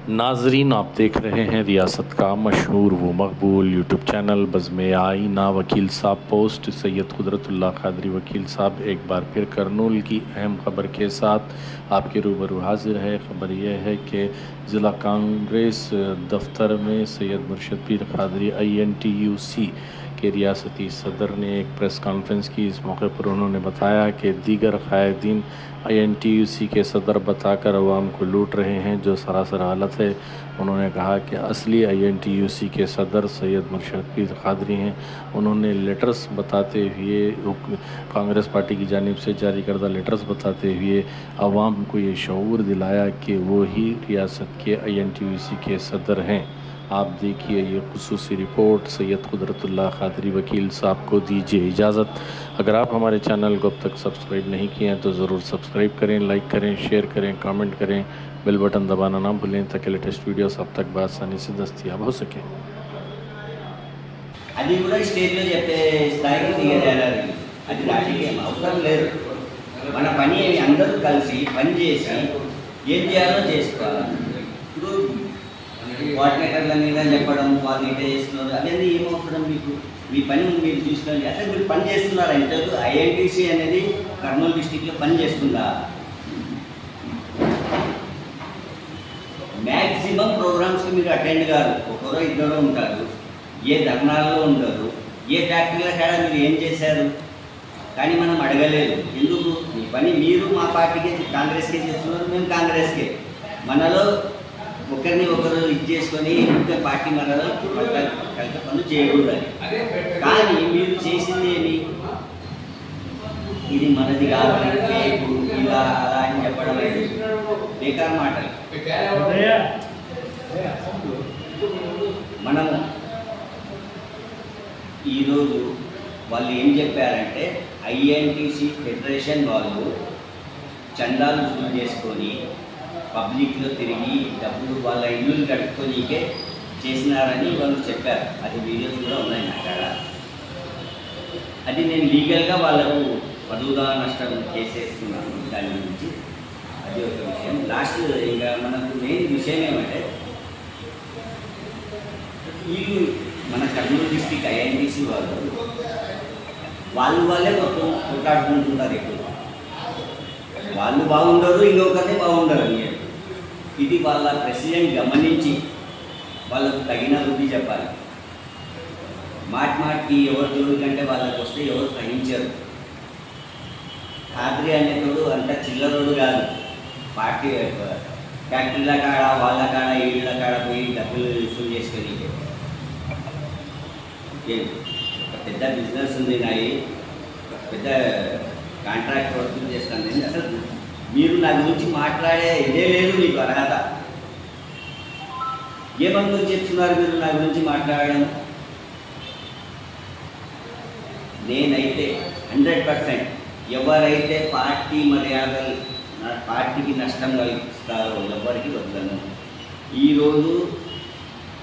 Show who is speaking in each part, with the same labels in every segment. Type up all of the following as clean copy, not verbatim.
Speaker 1: नाजरीन, आप देख रहे हैं रियासत का मशहूर व मकबूल यूट्यूब चैनल बज़्म आईना। वकील साहब पोस्ट सैयद कुदरतुल्लाह क़ादरी वकील साहब एक बार फिर करनूल की अहम ख़बर के साथ आपके रूबरू हाजिर है। ख़बर यह है कि ज़िला कांग्रेस दफ्तर में सैयद मुर्शद पीर क़ादरी INTUC के रियासती सदर ने एक प्रेस कॉन्फ्रेंस की। इस मौके पर उन्होंने बताया कि दीगर कायदीन INTUC के सदर बताकर अवाम को लूट रहे हैं, जो सरासर गलत है। उन्होंने कहा कि असली INTUC के सदर सैयद मुर्शद पीर क़ादरी हैं। उन्होंने लेटर्स बताते हुए, कांग्रेस पार्टी की जानिब से जारी करदा लेटर्स बताते हुए अवाम को ये शऊर दिलाया कि वो ही रियासत के INTUC के सदर हैं। आप देखिए ये खुसूसी रिपोर्ट सैयद कुदरतुल्लाह क़ादरी वकील साहब को दीजिए इजाज़त। अगर आप हमारे चैनल को अब तक सब्सक्राइब नहीं किए हैं तो ज़रूर सब्सक्राइब करें, लाइक करें, शेयर करें, कमेंट करें, बेल बटन दबाना ना भूलें ताकि लेटेस्ट वीडियोस आप तक आसानी से दस्तयाब हो सकें।
Speaker 2: అది కూడా స్టేట్లో చెప్పే స్థాయికి దిగజారాలి. అది రాజకీయం అవసరం లేదు. మన పని అందరూ కలిసి పని చేసి ఏం చేయాలో చేసుకోవాలి. ఇప్పుడు కోఆర్డినేటర్ల మీద చెప్పడం వాళ్ళు ఇట్లా చేస్తున్నారు అనేది ఏం అవసరం మీకు? మీ పని మీరు చూసుకోండి. అసలు మీరు పని చేస్తున్నారు అంటే INTUC అనేది కర్నూలు డిస్టిక్లో పని చేస్తుందా? మ్యాక్సిమం ప్రోగ్రామ్స్కి మీరు అటెండ్ కాదు, ఒకరో ఇద్దరో ఉంటారు, ఏ ధర్నాల్లో ఉండరు, ఏ ఫ్యాక్టరీల కాడ మీరు ఏం చేశారు కానీ మనం అడగలేదు. ఎందుకు? మీ పని మీరు మా పార్టీకే కాంగ్రెస్కే చేస్తున్నారు, మేము కాంగ్రెస్కే. మనలో ఒకరిని ఒకరు ఇది చేసుకొని ఇంకా పార్టీ మనలో కలిసి పనులు చేయకూడదు. కానీ మీరు చేసింది ఏమి? ఇది మనది కాదు, ఇలా అలా అని చెప్పడం బేకార్ మాటలు. మనము ఈరోజు వాళ్ళు ఏం చెప్పారంటే INTUC ఫెడరేషన్ వాళ్ళు చందాలు వసూలు చేసుకొని పబ్లిక్లో తిరిగి డబ్బులు వాళ్ళ ఇల్లులు కట్టుకోనికే చేసినారని వాళ్ళు చెప్పారు. అది వీడియోస్ కూడా ఉన్నాయి నా కాడ. అది నేను లీగల్గా వాళ్ళకు పదువుగా నష్టం కేసేస్తున్నాను దాని గురించి. అది ఒక విషయం. లాస్ట్ ఇంకా మనకు మెయిన్ విషయం ఏమంటే వీళ్ళు మన కర్నూలు డిస్టిక్ INTUC వాళ్ళే మొత్తం కొట్లాడుకుంటున్నారు. ఎక్కువ వాళ్ళు బాగుండరు, ఇంకొకరిని బాగుండరు. ఇది వాళ్ళ ప్రెసిడెంట్ గమనించి వాళ్ళకు తగిన బుద్ధి చెప్పాలి. మాటికి ఎవరు జోడు కంటే వాళ్ళకి వస్తే ఎవరు సహించరు. क़ादरी అనేటోడు అంత చిల్లరోడు కాదు. పార్టీ ఫ్యాక్టరీల కాడ వాళ్ళ కాడ ఇళ్ళ కాడ పోయి డబ్బులు వసూలు చేసుకొని పెద్ద బిజినెస్ ఉంది, నాయి పెద్ద కాంట్రాక్ట్ వర్క్ చేస్తాను నేను. అసలు మీరు నా గురించి మాట్లాడే ఇదే లేదు, మీకు అర్హత. ఏమనుకుని చెప్తున్నారు మీరు నా గురించి మాట్లాడడం? నేనైతే 100% ఎవరైతే పార్టీ మర్యాదలు పార్టీకి నష్టం కలిగిస్తారో ఎవరికి వదలను. ఈరోజు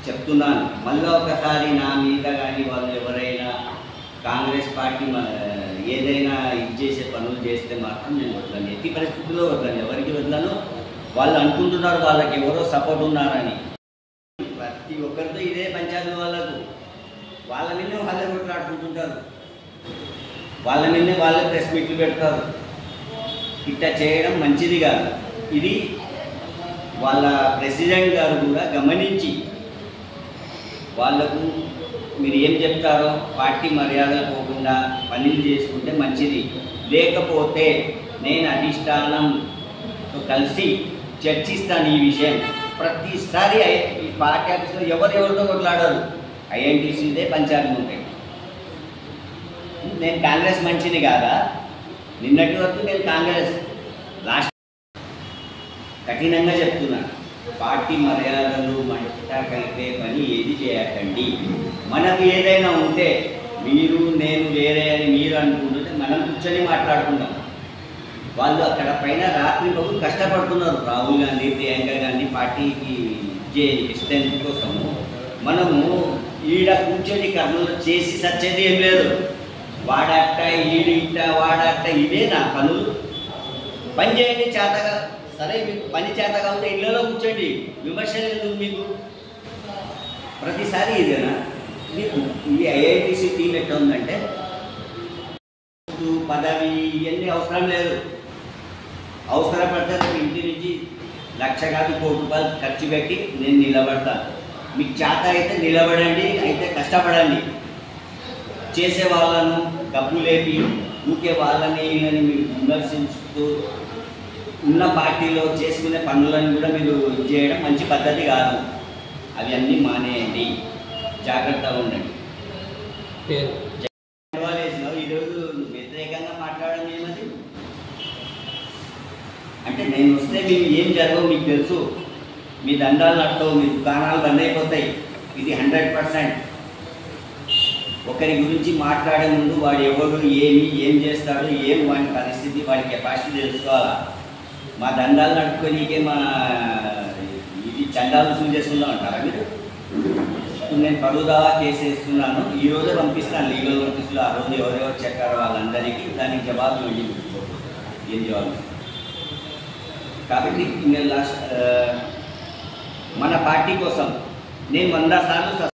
Speaker 2: చెప్తున్నాను, మళ్ళీ ఒకసారి నా మీద కానీ వాళ్ళు ఎవరైనా కాంగ్రెస్ పార్టీ ఏదైనా ఇది చేసే పనులు చేస్తే మాత్రం నేను వదలను. ఎట్టి పరిస్థితుల్లో వదలను. ఎవరికి వదలను? వాళ్ళు అనుకుంటున్నారు వాళ్ళకి ఎవరో సపోర్ట్ ఉన్నారని. ప్రతి ఒక్కరితో ఇదే పంచాయతీ. వాళ్ళ మీదే వాళ్ళే కొట్లాడుకుంటుంటారు, వాళ్ళ మీదే వాళ్ళే ప్రెస్ మీట్లు పెడతారు. ఇట్లా చేయడం మంచిది కాదు. ఇది వాళ్ళ ప్రెసిడెంట్ గారు కూడా గమనించి వాళ్ళకు మీరు ఏం చెప్తారో పార్టీ మర్యాదలు పోకుండా పనులు చేసుకుంటే మంచిది. లేకపోతే నేను అధిష్టానంతో కలిసి చర్చిస్తాను ఈ విషయం. ప్రతిసారి ఈ పార్టీ ఆఫీస్లో ఎవరెవరితో కొట్లాడారు, INTUCదే పంచాయతీ ఉంటాయి. నేను కాంగ్రెస్ మనిషిని కాదా? నిన్నటి వరకు నేను కాంగ్రెస్. లాస్ట్ కఠినంగా చెప్తున్నాను, పార్టీ మర్యాదలు మంట కలిపే పని ఏది చేయకండి. మనకు ఏదైనా ఉంటే మీరు నేను వేరే అని మీరు అనుకుంటుంటే మనం కూర్చొని మాట్లాడుకుందాం. వాళ్ళు అక్కడ పైన రాత్రి పగులు కష్టపడుతున్నారు. రాహుల్ గాంధీ, ప్రియాంక గాంధీ పార్టీకి స్ట్రెంత్ కోసము. మనము ఈడ కూర్చొని కర్నూలు చేసి సచ్చేది ఏం లేదు. వాడట్ట ఈడిట్ట వాడట్ట ఇదే నా పనులు. పని చేయండి చేతగా. సరే మీకు పని చేతగా ఉంటే ఇళ్ళలో కూర్చోండి, విమర్శలు ఎందుకు మీకు? ప్రతిసారి ఇదేనా మీకు? ఈ ఐఐటిసి టీం ఎట్లా ఉందంటే పదవి ఇవన్నీ అవసరం లేదు. అవసరపడితే ఇంటి నుంచి 1,00,000 కాదు 1,00,00,000 రూపాయలు ఖర్చు పెట్టి నేను నిలబడతాను. మీకు చేత అయితే నిలబడండి, అయితే కష్టపడండి. చేసే వాళ్ళను డబ్బు లేపి ఊకే వాళ్ళని వీళ్ళని మీరు విమర్శించుతూ ఉన్న పార్టీలో చేసుకునే పనులను కూడా మీరు చేయడం మంచి పద్ధతి కాదు. అవి అన్నీ మానేయండి, జాగ్రత్తగా ఉండండి. వేసినావు ఈరోజు వ్యతిరేకంగా మాట్లాడడం ఏమది? అంటే నేను వస్తే మేము ఏం జరగవు మీకు తెలుసు. మీ దండాలు నట్టవు, మీ దుకాణాలు బంద్ అయిపోతాయి. ఇది 100%. ఒకరి గురించి మాట్లాడే ముందు వాడు ఎవడు, ఏం చేస్తాడు, వాడి పరిస్థితి, వాడి కెపాసిటీ తెలుసుకోవాలా. మా దండాలు నడుపుకోనికే మా ఇది చందాలు వసూలు చేసుకుందాం అంటారా మీరు? ఇప్పుడు నేను పరువు దావా కేసు వేస్తున్నాను, ఈరోజే పంపిస్తాను లీగల్ నోటీసులు. ఆ రోజు ఎవరెవరు చెప్పారో వాళ్ళందరికీ దానికి జవాబు ఏం జవాబు? కాబట్టి నేను మన పార్టీ కోసం నేను 100 సార్లు